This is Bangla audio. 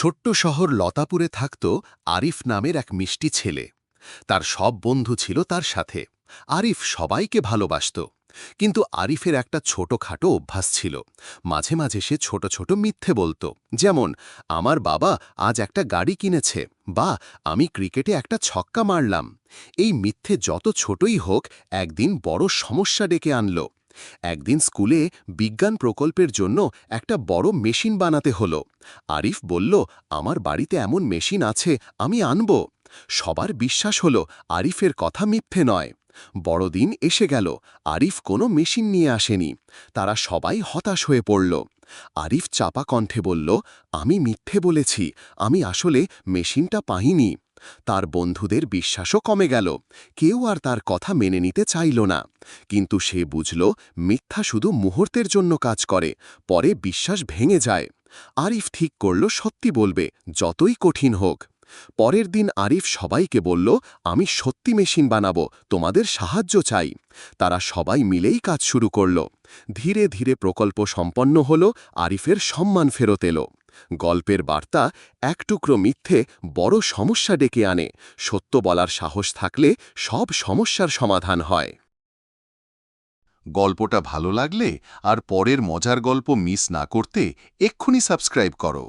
ছোট্ট শহর লতাপুরে থাকত আরিফ নামের এক মিষ্টি ছেলে। তার সব বন্ধু ছিল তার সাথে। আরিফ সবাইকে ভালোবাসত। কিন্তু আরিফের একটা ছোটখাটো অভ্যাস ছিল। মাঝে মাঝে সে ছোট ছোট মিথ্যে বলতো। যেমন, আমার বাবা আজ একটা গাড়ি কিনেছে, বা আমি ক্রিকেটে একটা ছক্কা মারলাম। এই মিথ্যে যত ছোটই হোক, একদিন বড় সমস্যা ডেকে আনল। একদিন স্কুলে বিজ্ঞান প্রকল্পের জন্য একটা বড় মেশিন বানাতে হলো। আরিফ বলল, আমার বাড়িতে এমন মেশিন আছে, আমি আনব। সবার বিশ্বাস হলো আরিফের কথা মিথ্যে নয়। বড়দিন এসে গেল, আরিফ কোনো মেশিন নিয়ে আসেনি। তারা সবাই হতাশ হয়ে পড়ল। আরিফ চাপা কণ্ঠে বলল, আমি মিথ্যে বলেছি, আমি আসলে মেশিনটা পাইনি। তার বন্ধুদের বিশ্বাসও কমে গেল। কেউ আর তার কথা মেনে নিতে চাইল না। কিন্তু সে বুঝল, মিথ্যা শুধু মুহূর্তের জন্য কাজ করে, পরে বিশ্বাস ভেঙে যায়। আরিফ ঠিক করল সত্যি বলবে, যতই কঠিন হোক। পরের দিন আরিফ সবাইকে বলল, আমি সত্যি মেশিন বানাবো, তোমাদের সাহায্য চাই। তারা সবাই মিলেই কাজ শুরু করল। ধীরে ধীরে প্রকল্প সম্পন্ন হল, আরিফের সম্মান ফেরত এলো। গল্পের বার্তা, এক টুকরো মিথ্যে বড় সমস্যা ডেকে আনে। সত্য বলার সাহস থাকলে সব সমস্যার সমাধান হয়। গল্পটা ভালো লাগলে আর পরের মজার গল্প মিস না করতে এক্ষুনি সাবস্ক্রাইব করো।